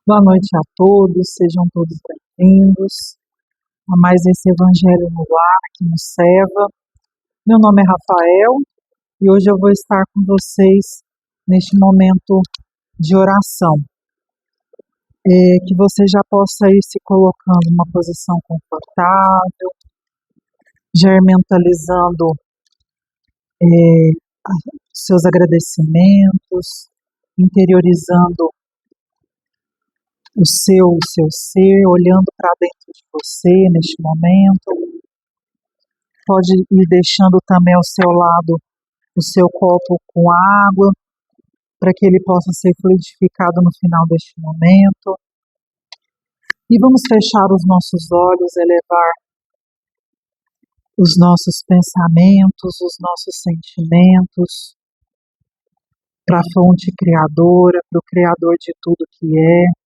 Boa noite a todos, sejam todos bem-vindos a mais esse Evangelho no Lar aqui no SEVA. Meu nome é Rafael e hoje eu vou estar com vocês neste momento de oração. Que você já possa ir se colocando numa posição confortável, já ir mentalizando seus agradecimentos, interiorizando o seu ser, olhando para dentro de você neste momento. Pode ir deixando também ao seu lado o seu copo com água, para que ele possa ser fluidificado no final deste momento. E vamos fechar os nossos olhos, elevar os nossos pensamentos, os nossos sentimentos para a fonte criadora, para o Criador de tudo que é.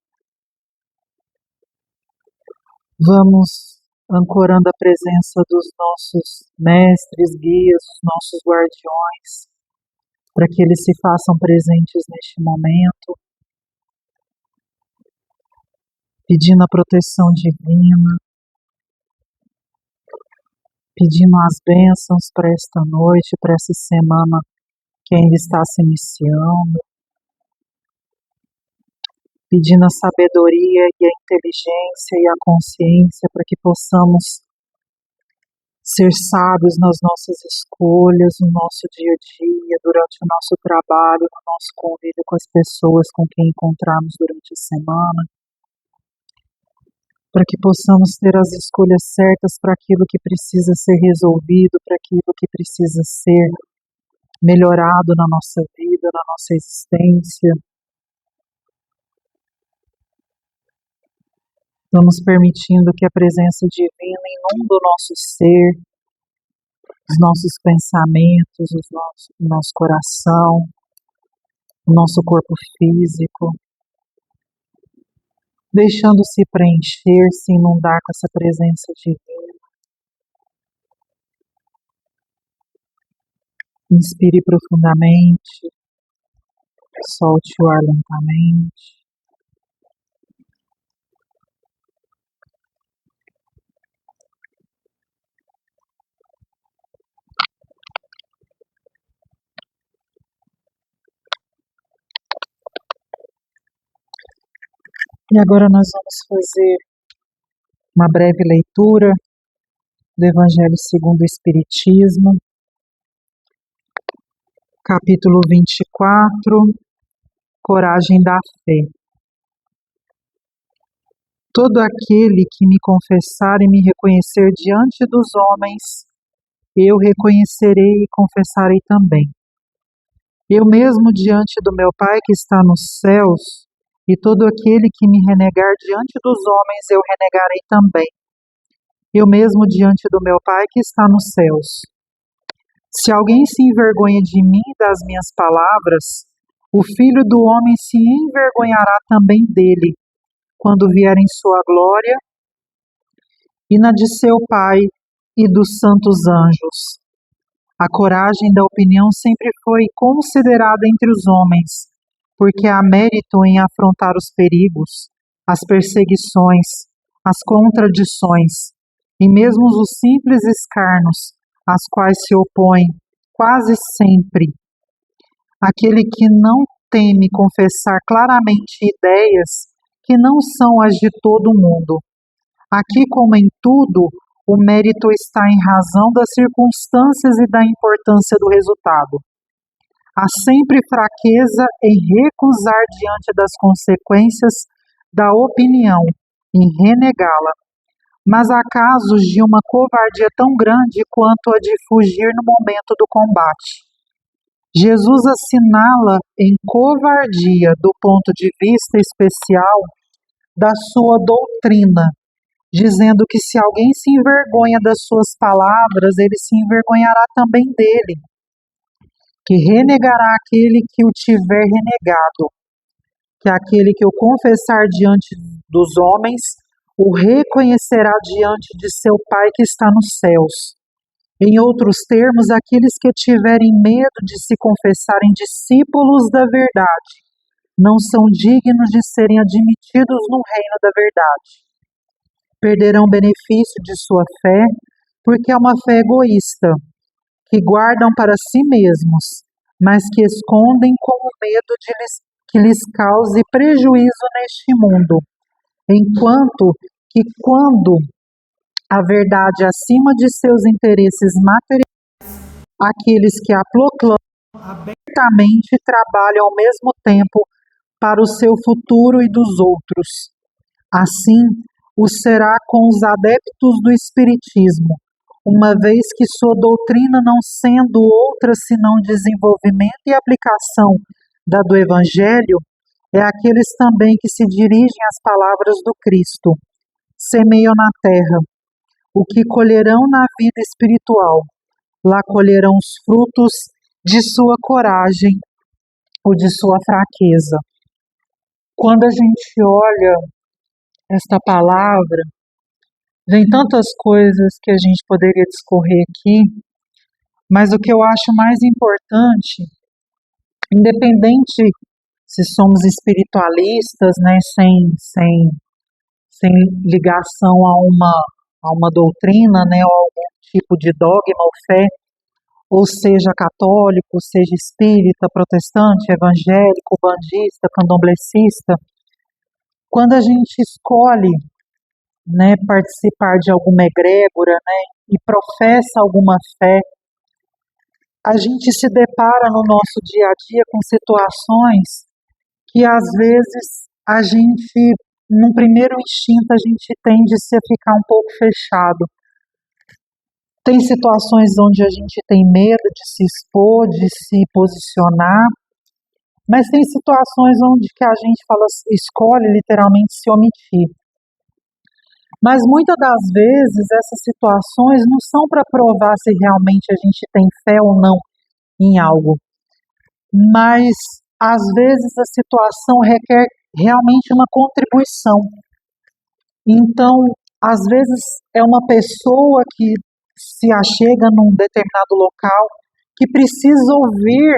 Vamos ancorando a presença dos nossos mestres, guias, os nossos guardiões, para que eles se façam presentes neste momento, pedindo a proteção divina, pedindo as bênçãos para esta noite, para essa semana que ainda está se iniciando, pedindo a sabedoria e a inteligência e a consciência para que possamos ser sábios nas nossas escolhas, no nosso dia a dia, durante o nosso trabalho, no nosso convívio com as pessoas com quem encontrarmos durante a semana, para que possamos ter as escolhas certas para aquilo que precisa ser resolvido, para aquilo que precisa ser melhorado na nossa vida, na nossa existência. Vamos permitindo que a presença divina inunde o nosso ser, os nossos pensamentos, o nosso coração, o nosso corpo físico, deixando-se preencher, se inundar com essa presença divina. Inspire profundamente, solte o ar lentamente. E agora nós vamos fazer uma breve leitura do Evangelho segundo o Espiritismo, capítulo 24, Coragem da Fé. Todo aquele que me confessar e me reconhecer diante dos homens, eu reconhecerei e confessarei também. Eu mesmo diante do meu Pai que está nos céus, e todo aquele que me renegar diante dos homens, eu renegarei também. Eu mesmo diante do meu Pai que está nos céus. Se alguém se envergonha de mim e das minhas palavras, o Filho do Homem se envergonhará também dele, quando vier em sua glória e na de seu Pai e dos santos anjos. A coragem da opinião sempre foi considerada entre os homens, porque há mérito em afrontar os perigos, as perseguições, as contradições e mesmo os simples escarnos, às quais se opõe quase sempre aquele que não teme confessar claramente ideias que não são as de todo mundo. Aqui, como em tudo, o mérito está em razão das circunstâncias e da importância do resultado. Há sempre fraqueza em recusar diante das consequências da opinião, em renegá-la. Mas há casos de uma covardia tão grande quanto a de fugir no momento do combate. Jesus assinala em covardia do ponto de vista especial da sua doutrina, dizendo que se alguém se envergonha das suas palavras, ele se envergonhará também dele, que renegará aquele que o tiver renegado, que aquele que o confessar diante dos homens, o reconhecerá diante de seu Pai que está nos céus. Em outros termos, aqueles que tiverem medo de se confessarem discípulos da verdade, não são dignos de serem admitidos no reino da verdade. Perderão o benefício de sua fé, porque é uma fé egoísta, que guardam para si mesmos, mas que escondem com o medo que lhes cause prejuízo neste mundo, enquanto que quando a verdade acima de seus interesses materiais, aqueles que a proclamam abertamente trabalham ao mesmo tempo para o seu futuro e dos outros. Assim, o será com os adeptos do Espiritismo, uma vez que sua doutrina, não sendo outra senão desenvolvimento e aplicação da do Evangelho, é aqueles também que se dirigem às palavras do Cristo. Semeiam na terra o que colherão na vida espiritual, lá colherão os frutos de sua coragem ou de sua fraqueza. Quando a gente olha esta palavra, vem tantas coisas que a gente poderia discorrer aqui, mas o que eu acho mais importante, independente se somos espiritualistas, né, sem ligação a uma doutrina, né, ou algum tipo de dogma ou fé, ou seja católico, seja espírita, protestante, evangélico, bandista, candomblessista, quando a gente escolhe, né, participar de alguma egrégora, né, e professa alguma fé, a gente se depara no nosso dia a dia com situações que às vezes a gente, num primeiro instinto, a gente tende a ficar um pouco fechado. Tem situações onde a gente tem medo de se expor, de se posicionar, mas tem situações onde que a gente escolhe literalmente se omitir. Mas muitas das vezes essas situações não são para provar se realmente a gente tem fé ou não em algo, mas às vezes a situação requer realmente uma contribuição. Então, às vezes é uma pessoa que se achega num determinado local que precisa ouvir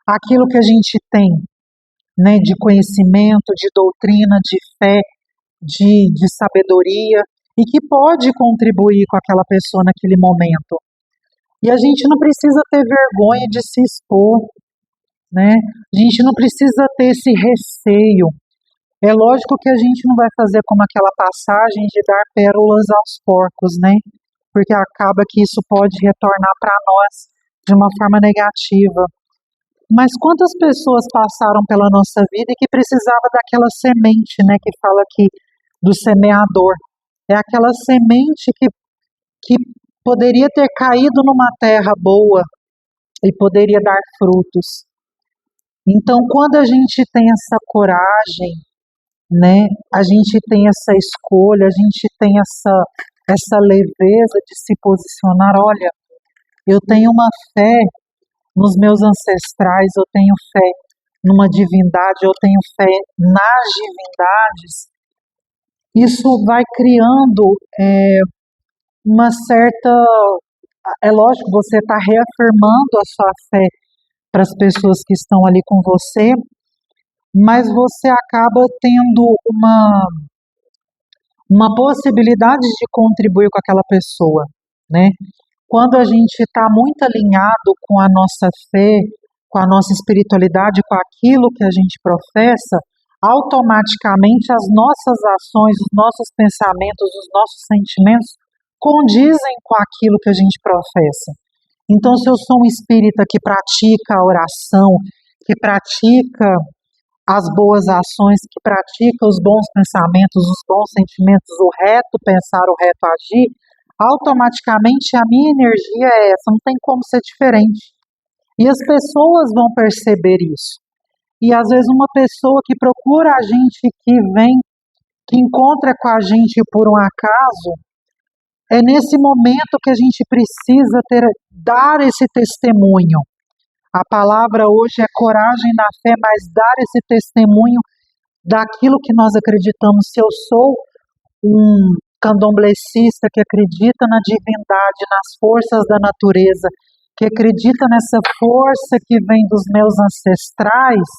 aquilo que a gente tem, né, de conhecimento, de doutrina, de fé, de sabedoria, e que pode contribuir com aquela pessoa naquele momento. E a gente não precisa ter vergonha de se expor, né? A gente não precisa ter esse receio. É lógico que a gente não vai fazer como aquela passagem de dar pérolas aos porcos, né? Porque acaba que isso pode retornar para nós de uma forma negativa. Mas quantas pessoas passaram pela nossa vida e que precisava daquela semente, né? Que fala aqui do semeador. É aquela semente que poderia ter caído numa terra boa e poderia dar frutos. Então, quando a gente tem essa coragem, né, a gente tem essa escolha, a gente tem essa leveza de se posicionar, olha, eu tenho uma fé nos meus ancestrais, eu tenho fé numa divindade, eu tenho fé nas divindades, isso vai criando uma certa... É lógico, você está reafirmando a sua fé para as pessoas que estão ali com você, mas você acaba tendo uma possibilidade de contribuir com aquela pessoa, né? Quando a gente está muito alinhado com a nossa fé, com a nossa espiritualidade, com aquilo que a gente professa, automaticamente as nossas ações, os nossos pensamentos, os nossos sentimentos condizem com aquilo que a gente professa. Então, se eu sou um espírita que pratica a oração, que pratica as boas ações, que pratica os bons pensamentos, os bons sentimentos, o reto pensar, o reto agir, automaticamente a minha energia é essa, não tem como ser diferente. E as pessoas vão perceber isso. E às vezes uma pessoa que procura a gente, que vem, que encontra com a gente por um acaso, é nesse momento que a gente precisa dar esse testemunho. A palavra hoje é coragem na fé, mas dar esse testemunho daquilo que nós acreditamos. Se eu sou um candomblessista que acredita na divindade, nas forças da natureza, que acredita nessa força que vem dos meus ancestrais,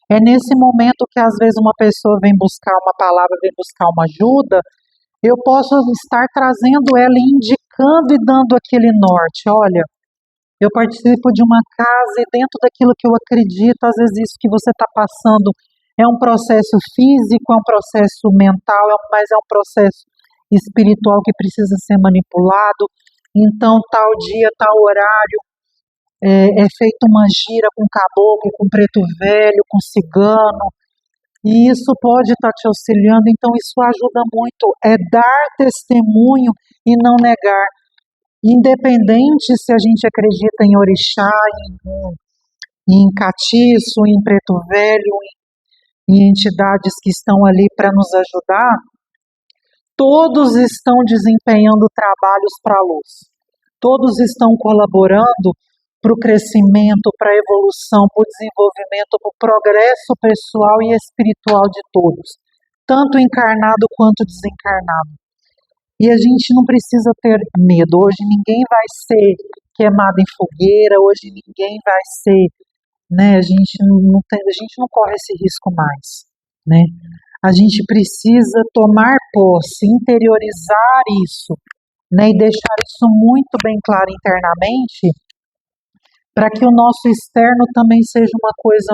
É nesse momento que às vezes uma pessoa vem buscar uma palavra, vem buscar uma ajuda, eu posso estar trazendo ela e indicando e dando aquele norte. Olha, eu participo de uma casa e dentro daquilo que eu acredito, às vezes isso que você está passando é um processo físico, é um processo mental, mas é um processo espiritual que precisa ser manipulado. Então, tal dia, tal horário, é feita uma gira com caboclo, com preto velho, com cigano, e isso pode estar te auxiliando. Então, isso ajuda muito, é dar testemunho e não negar. Independente se a gente acredita em orixá, em catiço, em preto velho, em entidades que estão ali para nos ajudar, todos estão desempenhando trabalhos para a luz. Todos estão colaborando para o crescimento, para a evolução, para o desenvolvimento, para o progresso pessoal e espiritual de todos, tanto encarnado quanto desencarnado. E a gente não precisa ter medo. Hoje ninguém vai ser queimado em fogueira, hoje ninguém vai ser, né? A gente não corre esse risco mais, né? A gente precisa tomar posse, interiorizar isso, né? E deixar isso muito bem claro internamente, para que o nosso externo também seja uma coisa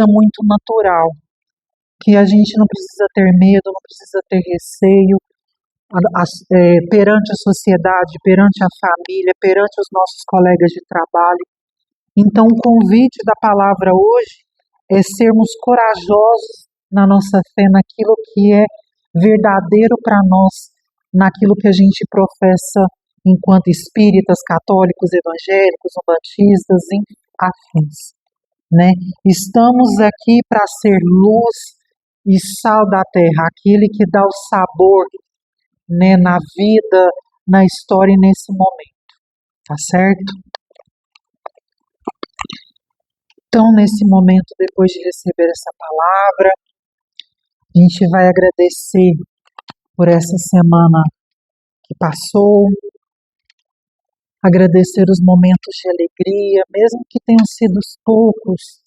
muito natural, que a gente não precisa ter medo, não precisa ter receio, perante a sociedade, perante a família, perante os nossos colegas de trabalho. Então, o convite da palavra hoje é sermos corajosos na nossa fé, naquilo que é verdadeiro para nós, naquilo que a gente professa enquanto espíritas, católicos, evangélicos, umbantistas, afins, né? Estamos aqui para ser luz e sal da terra, aquele que dá o sabor, né, na vida, na história e nesse momento, tá certo? Então, nesse momento, depois de receber essa palavra, a gente vai agradecer por essa semana que passou, agradecer os momentos de alegria, mesmo que tenham sido poucos.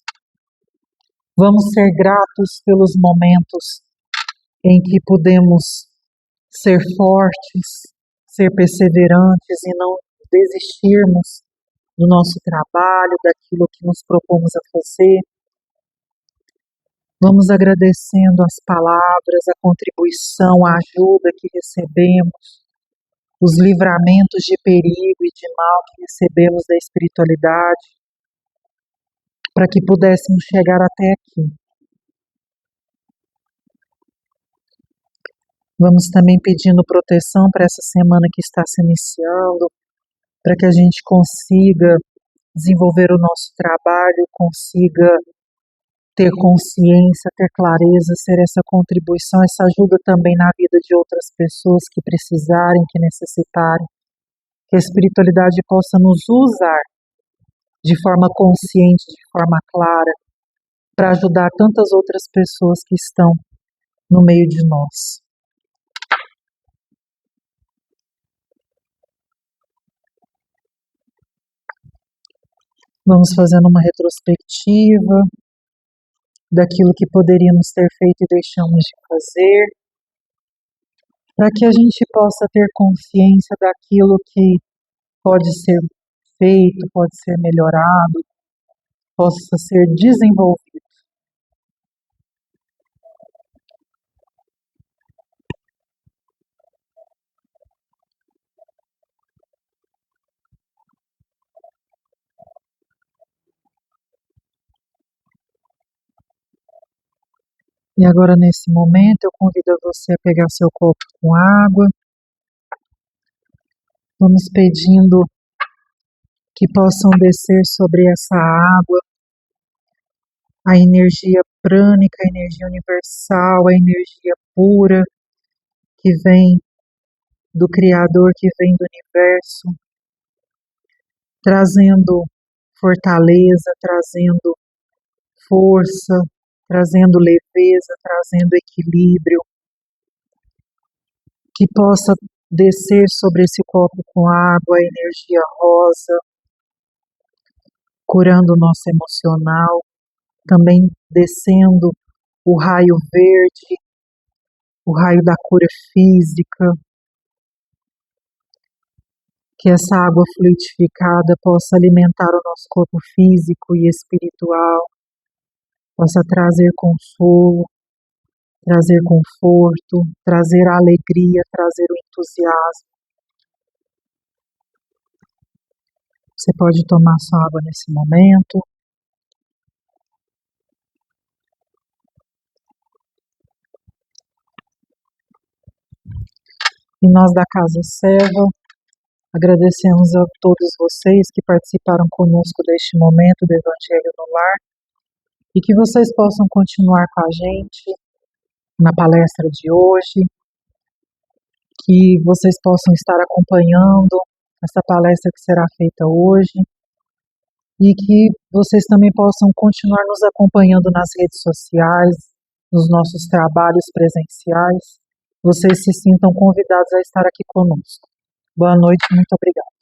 Vamos ser gratos pelos momentos em que pudemos ser fortes, ser perseverantes e não desistirmos do nosso trabalho, daquilo que nos propomos a fazer. Vamos agradecendo as palavras, a contribuição, a ajuda que recebemos, os livramentos de perigo e de mal que recebemos da espiritualidade, para que pudéssemos chegar até aqui. Vamos também pedindo proteção para essa semana que está se iniciando, para que a gente consiga desenvolver o nosso trabalho, consiga ter consciência, ter clareza, ser essa contribuição, essa ajuda também na vida de outras pessoas que precisarem, que necessitarem, que a espiritualidade possa nos usar de forma consciente, de forma clara, para ajudar tantas outras pessoas que estão no meio de nós. Vamos fazendo uma retrospectiva daquilo que poderíamos ter feito e deixamos de fazer, para que a gente possa ter consciência daquilo que pode ser feito, pode ser melhorado, possa ser desenvolvido. E agora, nesse momento, eu convido você a pegar seu copo com água. Vamos pedindo que possam descer sobre essa água a energia prânica, a energia universal, a energia pura que vem do Criador, que vem do universo, trazendo fortaleza, trazendo força, trazendo leveza, trazendo equilíbrio, que possa descer sobre esse copo com água a energia rosa, curando o nosso emocional, também descendo o raio verde, o raio da cura física, que essa água fluidificada possa alimentar o nosso corpo físico e espiritual, possa trazer consolo, trazer conforto, trazer a alegria, trazer o entusiasmo. Você pode tomar sua água nesse momento. E nós da Casa Serra agradecemos a todos vocês que participaram conosco deste momento do Evangelho no Lar e que vocês possam continuar com a gente na palestra de hoje, que vocês possam estar acompanhando essa palestra que será feita hoje e que vocês também possam continuar nos acompanhando nas redes sociais, nos nossos trabalhos presenciais. Vocês se sintam convidados a estar aqui conosco. Boa noite, muito obrigada.